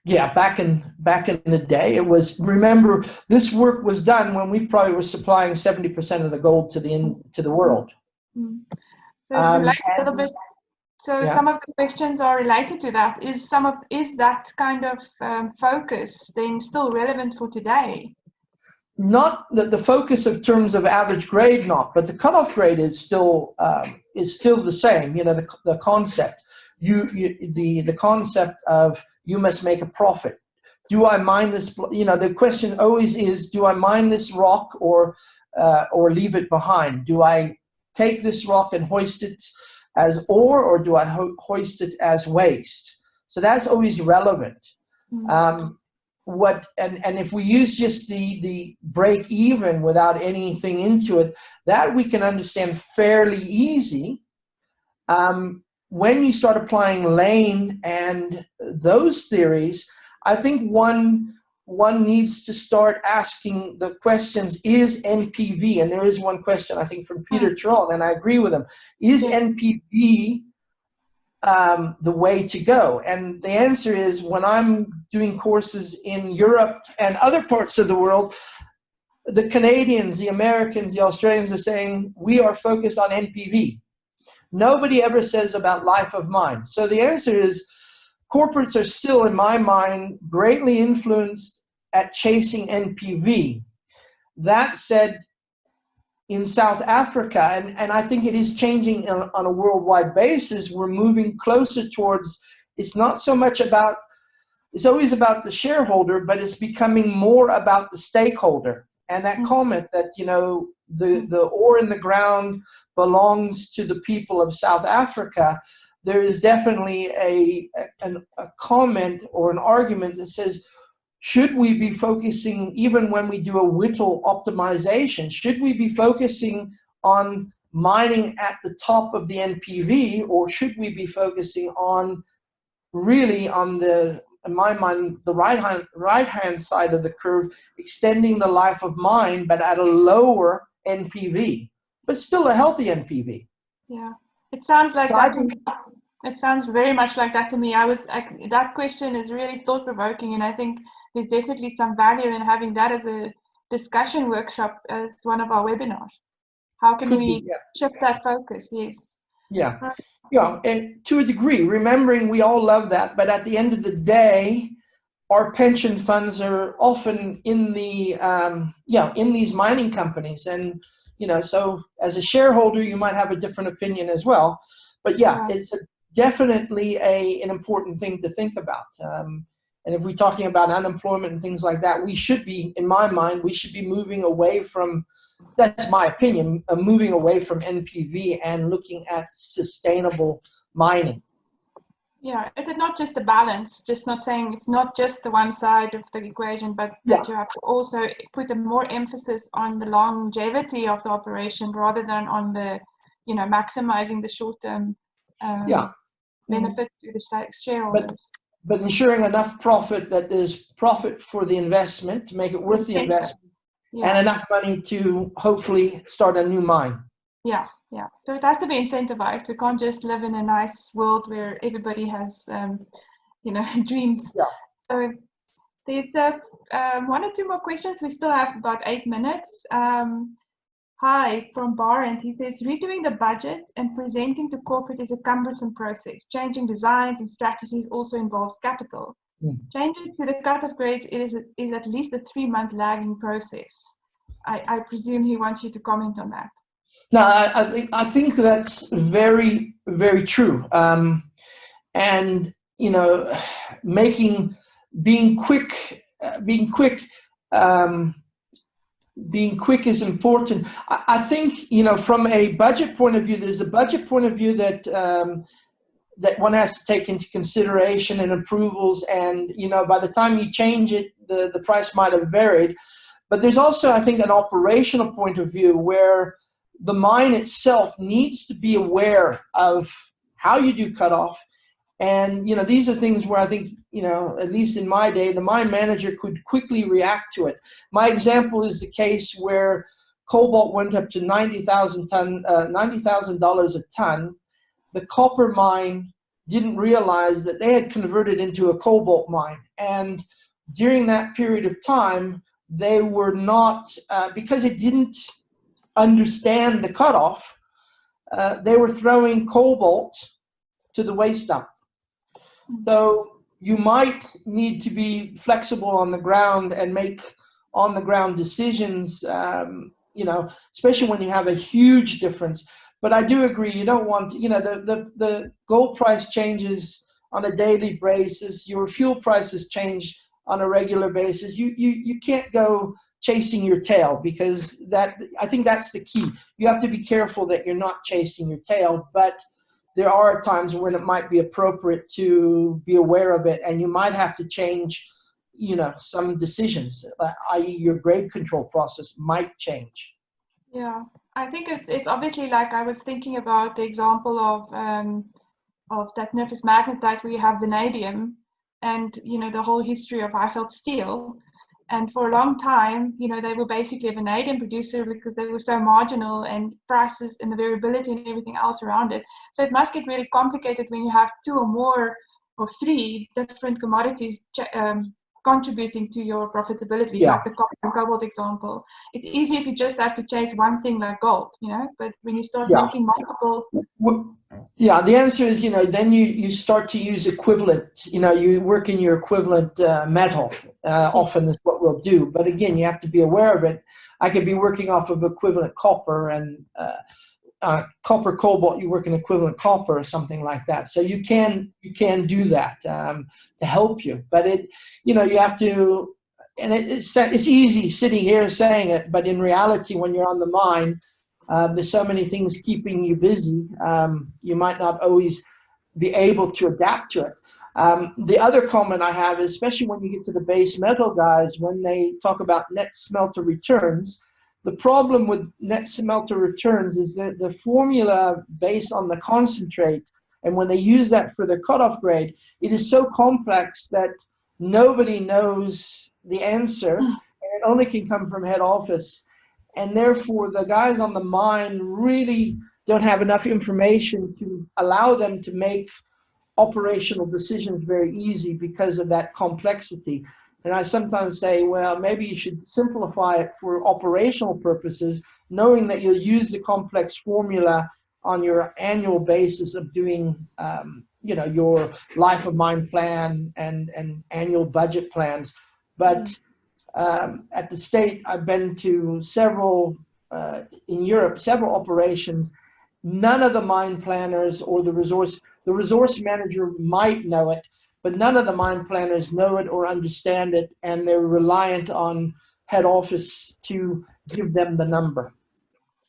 S2: Yeah, back in the day, it was. Remember, this work was done when we probably were supplying 70% of the gold to the world.
S1: So it relates a little bit. So yeah. Some of the questions are related to that. Is that kind of focus then still relevant for today?
S2: Not the focus of terms of average grade, not, but the cutoff grade is still the same. You know, the concept. The concept of you must make a profit. do I mine this, the question always is, do I mine this rock or leave it behind? Do I take this rock and hoist it as ore, or do I hoist it as waste? So that's always relevant. And if we use just the break even without anything into it, that we can understand fairly easy. When you start applying lane and those theories, I think one needs to start asking the questions, is NPV, and there is one question I think from Peter Troll, and I agree with him, is NPV the way to go? And the answer is, when I'm doing courses in Europe and other parts of the world, the Canadians, the Americans, the Australians are saying, we are focused on NPV. Nobody ever says about life of mine. So the answer is, corporates are still, in my mind, greatly influenced at chasing NPV. That said, in South Africa, and I think it is changing on a worldwide basis, we're moving closer towards, it's not so much about, it's always about the shareholder, but it's becoming more about the stakeholder. And that comment that, the ore in the ground belongs to the people of South Africa, there is definitely a comment or an argument that says, should we be focusing, even when we do a whittle optimization, should we be focusing on mining at the top of the NPV, or should we be focusing on really on the, in my mind, the right-hand side of the curve, extending the life of mine, but at a lower NPV, but still a healthy NPV?
S1: Yeah, it sounds like
S2: so
S1: that. It sounds very much like that to me. That question is really thought-provoking, and I think there's definitely some value in having that as a discussion workshop as one of our webinars. How can we shift that focus? Yes.
S2: Yeah. Yeah, and to a degree, remembering we all love that, but at the end of the day, our pension funds are often in the in these mining companies, and so as a shareholder, you might have a different opinion as well. But it's definitely an important thing to think about. And if we're talking about unemployment and things like that, we should be, in my mind, we should be moving away from, that's my opinion, moving away from NPV and looking at sustainable mining.
S1: Yeah, is it not just the balance, just not saying it's not just the one side of the equation, but that you have to also put a more emphasis on the longevity of the operation rather than on the, maximizing the short-term benefit to the shareholders.
S2: But ensuring enough profit that there's profit for the investment to make it worth the investment, and enough money to hopefully start a new mine. Yeah.
S1: So it has to be incentivized. We can't just live in a nice world where everybody has, dreams. Yeah. So there's one or two more questions. We still have about 8 minutes. Hi, from Barent. He says, redoing the budget and presenting to corporate is a cumbersome process. Changing designs and strategies also involves capital. Changes to the cutoff grades is at least a 3-month lagging process. I presume he wants you to comment on that.
S2: No, I think that's very, very true. And being quick is important. I think, from a budget point of view, there's a budget point of view that that one has to take into consideration and approvals. And, by the time you change it, the price might have varied. But there's also, I think, an operational point of view where the mine itself needs to be aware of how you do cutoff. And, these are things where I think, at least in my day, the mine manager could quickly react to it. My example is the case where cobalt went up to $90,000 a ton. The copper mine didn't realize that they had converted into a cobalt mine. And during that period of time, they were not, because it didn't understand the cutoff, they were throwing cobalt to the waste dump. So you might need to be flexible on the ground and make on the ground decisions, especially when you have a huge difference. But I do agree, you don't want, the gold price changes on a daily basis, your fuel prices change on a regular basis, you can't go chasing your tail, because I think that's the key. You have to be careful that you're not chasing your tail, but there are times when it might be appropriate to be aware of it, and you might have to change, some decisions, i.e. your grade control process might change.
S1: Yeah, I think it's obviously, like, I was thinking about the example of that nervous magnetite where you have vanadium, and the whole history of Highfeld steel. And for a long time, they were basically a vanadium producer because they were so marginal, and prices and the variability and everything else around it. So it must get really complicated when you have 2 or more or 3 different commodities contributing to your profitability,
S2: Yeah.
S1: like the copper and cobalt example. It's easy if you just have to chase one thing like gold, but when you start linking multiple.
S2: Yeah, the answer is, then you start to use equivalent, you work in your equivalent metal, often is what we'll do. But again, you have to be aware of it. I could be working off of equivalent copper, and copper cobalt, you work in equivalent copper or something like that. So you can do that to help you. But you have to, and it's easy sitting here saying it, but in reality, when you're on the mine, there's so many things keeping you busy. You might not always be able to adapt to it. The other comment I have, especially when you get to the base metal guys, when they talk about net smelter returns, the problem with net smelter returns is that the formula based on the concentrate, and when they use that for the cutoff grade, it is so complex that nobody knows the answer, and it only can come from head office. And therefore, the guys on the mine really don't have enough information to allow them to make operational decisions very easy because of that complexity. And I sometimes say, well, maybe you should simplify it for operational purposes, knowing that you'll use the complex formula on your annual basis of doing, your life of mine plan and annual budget plans. But at the state, I've been to several, in Europe, several operations. None of the mine planners or the resource manager might know it, but none of the mine planners know it or understand it, and they're reliant on head office to give them the number,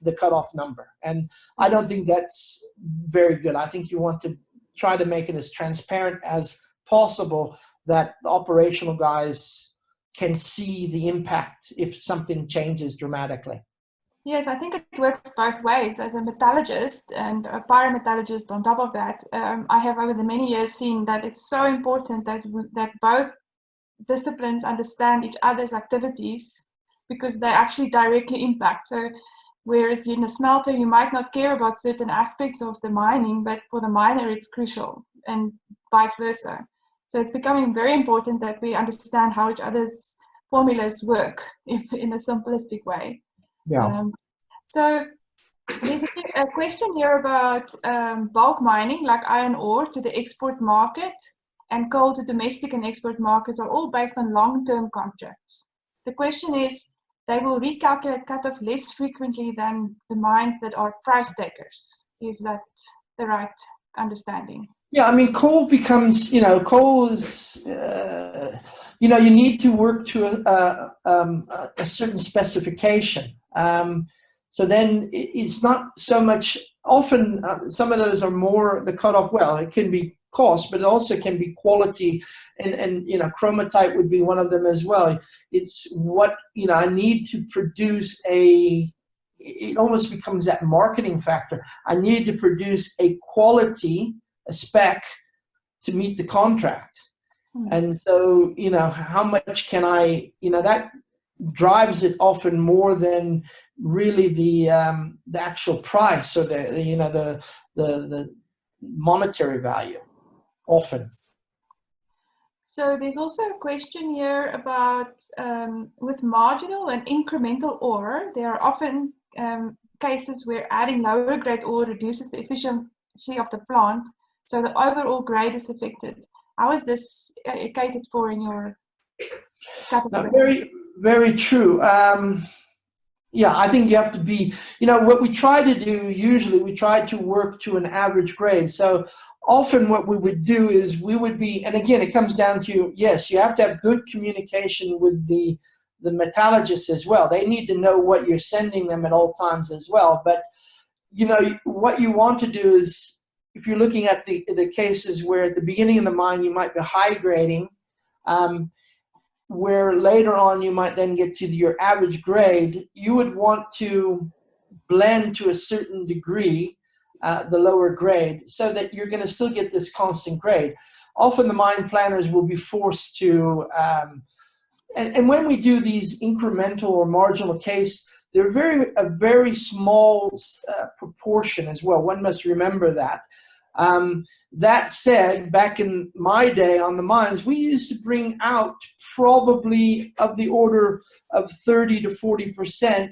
S2: the cutoff number. And I don't think that's very good. I think you want to try to make it as transparent as possible, that the operational guys can see the impact if something changes dramatically.
S1: Yes, I think it works both ways. As a metallurgist and a pyrometallurgist on top of that, I have over the many years seen that it's so important that both disciplines understand each other's activities, because they actually directly impact. So whereas in a smelter, you might not care about certain aspects of the mining, but for the miner, it's crucial, and vice versa. So it's becoming very important that we understand how each other's formulas work in a simplistic way.
S2: Yeah.
S1: So there's a question here about bulk mining, like iron ore to the export market and coal to domestic and export markets are all based on long-term contracts. The question is, they will recalculate cutoff less frequently than the mines that are price takers. Is that the right understanding?
S2: Yeah, I mean, coal becomes, coal is, you need to work to a certain specification. So then it's not so much, often some of those are more the cutoff, well, it can be cost, but it also can be quality, and chromatite would be one of them as well. It's what, I need to produce it almost becomes that marketing factor. I need to produce a quality, a spec to meet the contract. And so, how much can I, that drives it often more than really the actual price or the monetary value often.
S1: So there's also a question here about with marginal and incremental ore, there are often cases where adding lower grade ore reduces the efficiency of the plant, so the overall grade is affected. How is this catered for in your category?
S2: Very, very true. Yeah, I think you have to be, what we try to do, usually we try to work to an average grade. So often what we would do is we would be, and again, it comes down to, yes, you have to have good communication with the metallurgists as well. They need to know what you're sending them at all times as well. But, what you want to do is, if you're looking at the cases where at the beginning of the mine, you might be high grading, where later on you might then get to your average grade, you would want to blend to a certain degree the lower grade so that you're going to still get this constant grade. Often the mine planners will be forced to, and when we do these incremental or marginal case, they're a very small proportion as well. One must remember that. That said, back in my day on the mines, we used to bring out probably of the order of 30 to 40%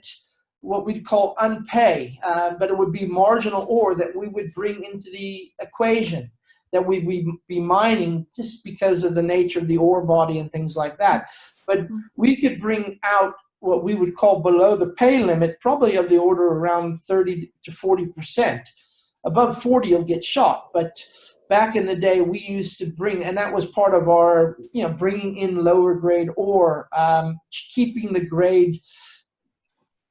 S2: what we'd call unpay, but it would be marginal ore that we would bring into the equation that we'd be mining just because of the nature of the ore body and things like that. But we could bring out what we would call below the pay limit, probably of the order around 30 to 40%. Above 40, you'll get shot. But back in the day, we used to bring, and that was part of our, bringing in lower grade ore, keeping the grade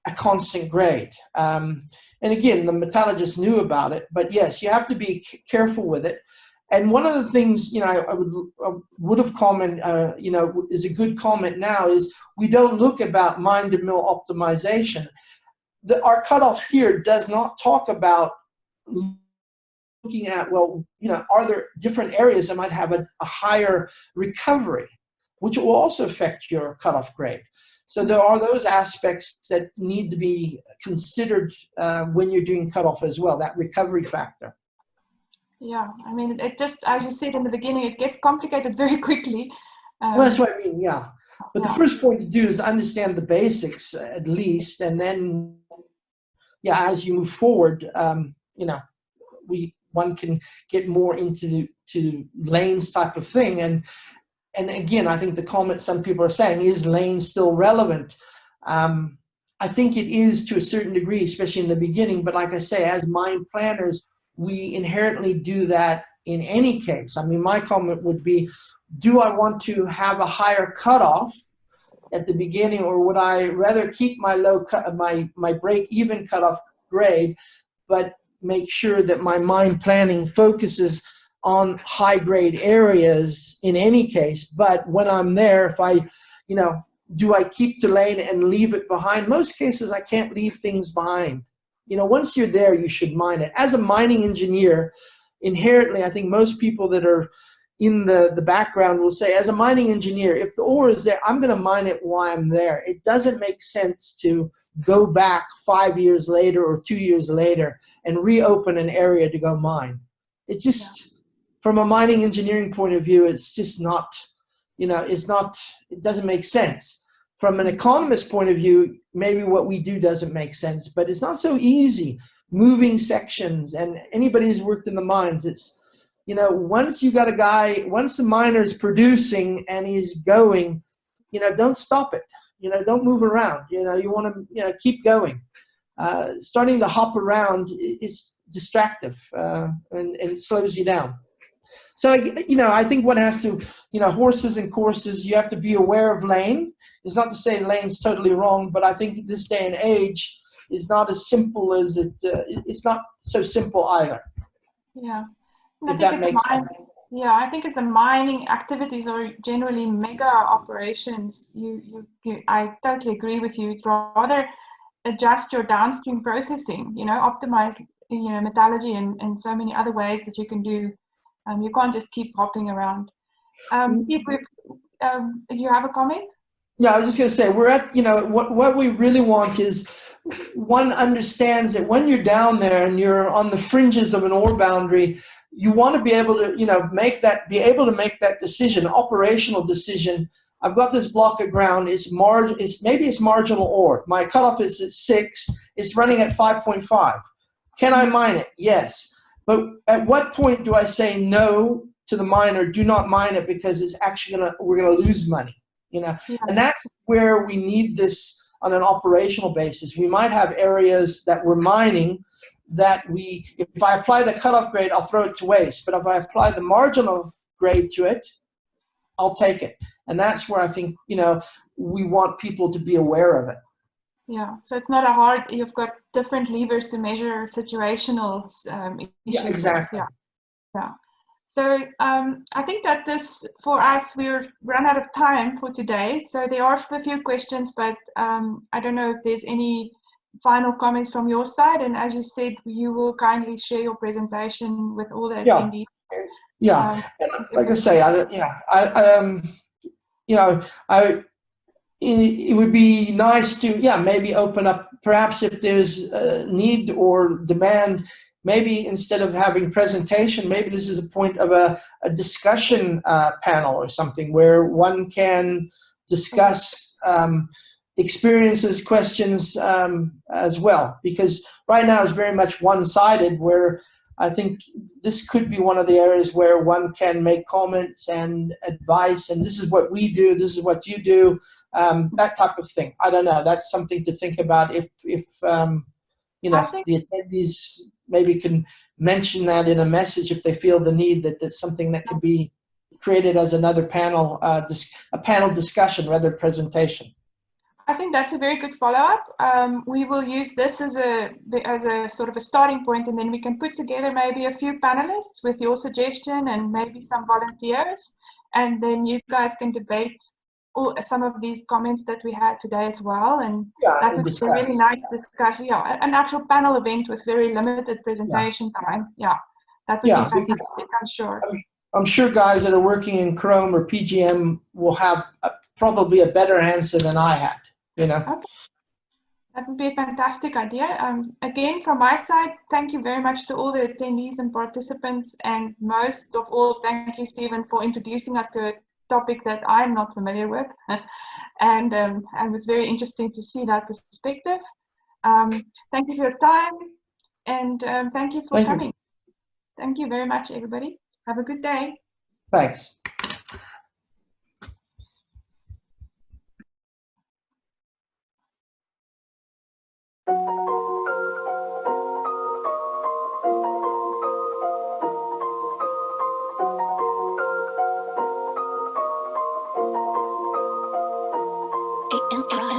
S2: a constant grade. And again, the metallurgists knew about it, but yes, you have to be careful with it. And one of the things, I would have commented, is a good comment now is we don't look about mine to mill optimization. Our cutoff here does not talk about looking at, well, are there different areas that might have a higher recovery, which will also affect your cutoff grade. So there are those aspects that need to be considered when you're doing cutoff as well, that recovery factor.
S1: Yeah, I mean, it just, as you said in the beginning, it gets complicated very quickly.
S2: Well, that's what I mean, yeah. But the first point to do is understand the basics at least, and then, as you move forward, one can get more into lanes type of thing. And again, I think the comment some people are saying, is lane still relevant? I think it is to a certain degree, especially in the beginning. But like I say, as mine planners, we inherently do that in any case. I mean, my comment would be, do I want to have a higher cutoff at the beginning, or would I rather keep my my break-even cutoff grade, but make sure that my mine planning focuses on high-grade areas in any case? But when I'm there, if I, do I keep the lane and leave it behind? Most cases, I can't leave things behind. Once you're there, you should mine it. As a mining engineer, inherently, I think most people that are in the background will say, as a mining engineer, if the ore is there, I'm going to mine it while I'm there. It doesn't make sense to go back 5 years later or 2 years later and reopen an area to go mine. It's just, from a mining engineering point of view, it's just not, it doesn't make sense. From an economist point of view, maybe what we do doesn't make sense, but it's not so easy moving sections. And anybody who's worked in the mines, it's, once you got a guy, once the miner is producing and he's going, don't stop it. Don't move around. You want to, keep going. Starting to hop around is distractive and slows you down. So, I think one has to, horses and courses, you have to be aware of lane. It's not to say lane's totally wrong, but I think this day and age is not as simple as it's not so simple either.
S1: Yeah.
S2: If that makes sense.
S1: Yeah, I think as the mining activities are generally mega operations, I totally agree with you. You'd rather adjust your downstream processing, optimize, metallurgy and so many other ways that you can do. You can't just keep hopping around. Steve, you have a comment?
S2: Yeah, I was just going to say, we're at, what we really want is one understands that when you're down there and you're on the fringes of an ore boundary, you want to be able to, be able to make that decision, operational decision. I've got this block of ground. Maybe it's marginal ore. My cutoff is at 6. It's running at 5.5. Can I mine it? Yes. But at what point do I say no to the miner? Do not mine it because it's actually we're gonna lose money. And that's where we need this on an operational basis. We might have areas that we're mining that if I apply the cutoff grade, I'll throw it to waste. But if I apply the marginal grade to it, I'll take it. And that's where I think, we want people to be aware of it.
S1: Yeah, so it's not a hard, you've got different levers to measure situational issues.
S2: Yeah, exactly.
S1: Yeah. So I think that for us, we're run out of time for today. So there are a few questions, but I don't know if there's any final comments from your side. And as you said, you will kindly share your presentation with all the attendees.
S2: Yeah, and like I say, it would be nice to, maybe open up, perhaps if there's a need or demand, maybe instead of having presentation, maybe this is a point of a discussion panel or something where one can discuss experiences, questions as well. Because right now it's very much one-sided, where I think this could be one of the areas where one can make comments and advice, and this is what we do, this is what you do, that type of thing. I don't know. That's something to think about if the attendees maybe can mention that in a message if they feel the need, that there's something that could be created as another panel, a panel discussion rather than presentation.
S1: I think that's a very good follow-up. We will use this as a sort of a starting point, and then we can put together maybe a few panelists with your suggestion and maybe some volunteers, and then you guys can debate some of these comments that we had today as well. And that would be a really nice discussion. Yeah, an actual panel event with very limited presentation time. Yeah, that would be fantastic, I'm sure.
S2: I'm sure guys that are working in Chrome or PGM will have probably a better answer than I had. Okay.
S1: That would be a fantastic idea. Again, from my side, thank you very much to all the attendees and participants, and most of all, thank you, Steven, for introducing us to a topic that I'm not familiar with. And it was very interesting to see that perspective. Thank you for your time, and thank you for coming. Thank you very much, everybody. Have a good day.
S2: Thanks.
S3: And